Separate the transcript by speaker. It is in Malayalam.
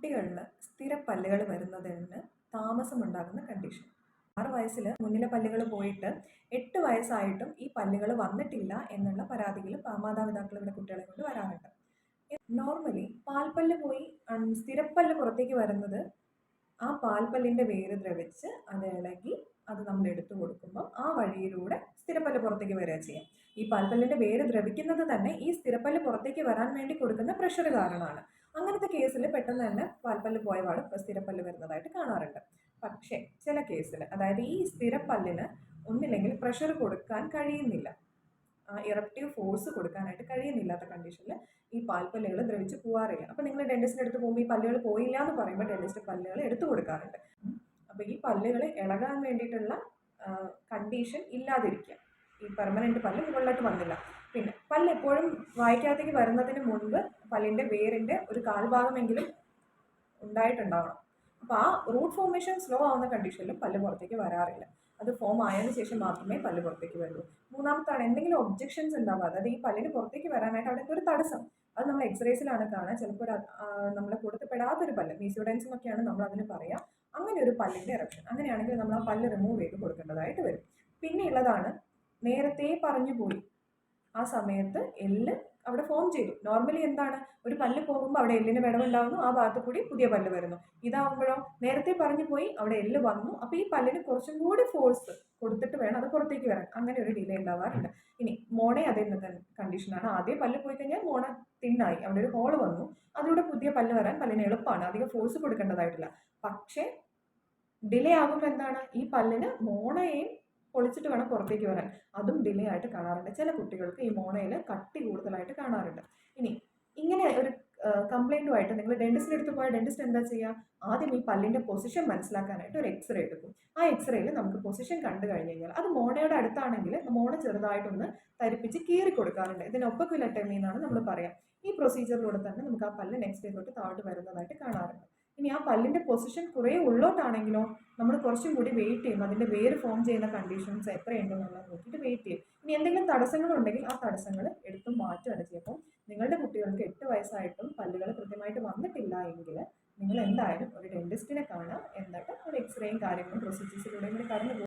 Speaker 1: കുട്ടികളിൽ സ്ഥിരപ്പല്ലുകൾ വരുന്നതിന് താമസമുണ്ടാകുന്ന കണ്ടീഷൻ. 6 വയസ്സിൽ മുന്നിലെ പല്ലുകൾ പോയിട്ട് 8 വയസ്സായിട്ടും ഈ പല്ലുകൾ വന്നിട്ടില്ല എന്നുള്ള പരാതികൾ മാതാപിതാക്കൾ ഇവിടെ കുട്ടികളെ കൊണ്ട് വരാറുണ്ട്. നോർമലി പാൽപ്പല്ല് പോയി സ്ഥിരപ്പല്ല് പുറത്തേക്ക് വരുന്നത് ആ പാൽപ്പല്ലിൻ്റെ വേര് ദ്രവിച്ച് അത് ഇളകി അത് നമ്മൾ എടുത്തു കൊടുക്കുമ്പോൾ ആ വഴിയിലൂടെ സ്ഥിരപ്പല്ല് പുറത്തേക്ക് വരിക ചെയ്യാം. ഈ പാൽപ്പല്ലിൻ്റെ വേര് ദ്രവിക്കുന്നത് തന്നെ ഈ സ്ഥിരപ്പല്ല് പുറത്തേക്ക് വരാൻ വേണ്ടി കൊടുക്കുന്ന പ്രഷർ കാരണമാണ്. അങ്ങനത്തെ കേസിൽ പെട്ടെന്ന് തന്നെ പാൽപ്പല്ല് പോയ പാട് സ്ഥിരപ്പല്ല് വരുന്നതായിട്ട് കാണാറുണ്ട്. പക്ഷേ ചില കേസിൽ, അതായത് ഈ സ്ഥിരപ്പല്ലിന് ഒന്നില്ലെങ്കിൽ പ്രഷർ കൊടുക്കാൻ കഴിയുന്നില്ല, ഇറപ്റ്റീവ് ഫോഴ്സ് കൊടുക്കാനായിട്ട് കഴിയുന്നില്ലാത്ത കണ്ടീഷനിൽ ഈ പാൽപ്പല്ലുകൾ ദ്രവിച്ച് പോകാറില്ല. അപ്പോൾ നിങ്ങൾ ഡെന്റിസ്റ്റിൻ്റെ അടുത്ത് പോകുമ്പോൾ ഈ പല്ലുകൾ പോയില്ല എന്ന് പറയുമ്പോൾ ഡെന്റിസ്റ്റ് പല്ലുകൾ എടുത്തു കൊടുക്കാറുണ്ട്. അപ്പോൾ ഈ പല്ലുകൾ ഇളകാൻ വേണ്ടിയിട്ടുള്ള കണ്ടീഷൻ ഇല്ലാതിരിക്കുക. ഈ പെർമനൻറ്റ് പല്ല് മുകളിലോട്ട് വന്നില്ല. പിന്നെ പല്ല് എപ്പോഴും വായ്ക്കകത്തേക്ക് വരുന്നതിന് മുൻപ് പല്ലിൻ്റെ വേരിൻ്റെ ഒരു കാൽഭാഗമെങ്കിലും ഉണ്ടായിട്ടുണ്ടാവണം. അപ്പോൾ ആ റൂട്ട് ഫോർമേഷൻ സ്ലോ ആവുന്ന കണ്ടീഷനിലും പല്ല് പുറത്തേക്ക് വരാറില്ല. അത് ഫോം ആയതിനു ശേഷം മാത്രമേ പല്ല് പുറത്തേക്ക് വരുള്ളൂ. മൂന്നാമത്താണ് എന്തെങ്കിലും ഒബ്ജെക്ഷൻസ് ഉണ്ടാവുക, അതായത് ഈ പല്ലിന് പുറത്തേക്ക് വരാനായിട്ട് അവിടെ ഒരു തടസ്സം. അത് നമ്മൾ എക്സ്റേസിലാണ് കാണുക. ചിലപ്പോൾ നമ്മൾ കൊടുത്തപ്പെടാത്തൊരു പല്ല്, മീസിയോഡൻസ് എന്നൊക്കെയാണ് നമ്മൾ അതിന് പറയുക. അങ്ങനെ ഒരു പല്ലിൻ്റെ എറപ്ഷൻ, അങ്ങനെയാണെങ്കിൽ നമ്മൾ ആ പല്ല് റിമൂവ് ചെയ്ത് കൊടുക്കേണ്ടതായിട്ട് വരും. പിന്നെ ഉള്ളതാണ് നേരത്തെ പറഞ്ഞു പോയി, ആ സമയത്ത് എല്ല് അവിടെ ഫോം ചെയ്തു. നോർമലി എന്താണ്, ഒരു പല്ല് പോകുമ്പോൾ അവിടെ എല്ലിന് വിടവുണ്ടാകുന്നു, ആ ഭാഗത്ത് കൂടി പുതിയ പല്ല് വരുന്നു. ഇതാവുമ്പോഴോ നേരത്തെ പറഞ്ഞു പോയി, അവിടെ എല്ല് വന്നു, അപ്പോൾ ഈ പല്ലിന് കുറച്ചും കൂടി ഫോഴ്സ് കൊടുത്തിട്ട് വേണം അത് പുറത്തേക്ക് വരാൻ. അങ്ങനെ ഒരു ഡിലേ ഉണ്ടാവാറുണ്ട്. ഇനി മോണ അതേ കണ്ടീഷനാണ്. ആദ്യം പല്ല് പോയി കഴിഞ്ഞാൽ മോണ തിന്നായി, അവിടെ ഒരു ഹോള് വന്നു, അതിലൂടെ പുതിയ പല്ല് വരാൻ പല്ലിന് എളുപ്പമാണ്, അധികം ഫോഴ്സ് കൊടുക്കേണ്ടതായിട്ടില്ല. പക്ഷേ ഡിലേ ആകുമ്പോൾ എന്താണ്, ഈ പല്ലിന് മോണയെയും പൊളിച്ചിട്ട് വേണം പുറത്തേക്ക് വരാൻ. അതും ഡിലേ ആയിട്ട് കാണാറുണ്ട്. ചില കുട്ടികൾക്ക് ഈ മോണയിൽ കട്ടി കൂടുതലായിട്ട് കാണാറുണ്ട്. ഇനി ഇങ്ങനെ ഒരു കംപ്ലൈൻറ്റുമായിട്ട് നിങ്ങൾ ഡെന്റിസ്റ്റിൻ്റെ അടുത്ത് പോയാൽ ഡെന്റിസ്റ്റ് എന്താ ചെയ്യുക, ആദ്യം ഈ പല്ലിൻ്റെ പൊസിഷൻ മനസ്സിലാക്കാനായിട്ട് ഒരു എക്സ്റേ എടുക്കും. ആ എക്സ്റേയിൽ നമുക്ക് പൊസിഷൻ കണ്ടു കഴിഞ്ഞ് കഴിഞ്ഞാൽ അത് മോണയുടെ അടുത്താണെങ്കിൽ മോണ ചെറുതായിട്ടൊന്ന് തരിപ്പിച്ച് കീറി കൊടുക്കാറുണ്ട്. ഇതിന് ഒപ്പക്വിലറ്റമി എന്നാണ് നമ്മൾ പറയാം. ഈ പ്രൊസീജിയറിലൂടെ തന്നെ നമുക്ക് ആ പല്ല് നെക്സ്റ്റ് ഡേയിലോട്ട് താഴോട്ട് വരുന്നതായിട്ട് കാണാറുണ്ട്. ഇനി ആ പല്ലിൻ്റെ പൊസിഷൻ കുറേ ഉള്ളോട്ടാണെങ്കിലോ നമ്മൾ കുറച്ചും കൂടി വെയിറ്റ് ചെയ്യും. അതിൻ്റെ വേര് ഫോം ചെയ്യുന്ന കണ്ടീഷൻസ് എത്രയുണ്ടെന്നുള്ളത് നോക്കിയിട്ട് വെയിറ്റ് ചെയ്യും. ഇനി എന്തെങ്കിലും തടസ്സങ്ങളുണ്ടെങ്കിൽ ആ തടസ്സങ്ങൾ എടുത്ത് മാറ്റുകയാണ് ചെയ്യുക. അപ്പം നിങ്ങളുടെ കുട്ടികൾക്ക് 8 വയസ്സായിട്ടും പല്ലുകൾ കൃത്യമായിട്ട് വന്നിട്ടില്ല എങ്കിൽ നിങ്ങൾ എന്തായാലും ഒരു ഡെന്റിസ്റ്റിനെ കാണുക. എന്നിട്ട് ഒരു എക്സ്റേയും കാര്യങ്ങളും പ്രൊസീജിയേഴ്സിലൂടെയും കൂടി കടന്നു പോകും.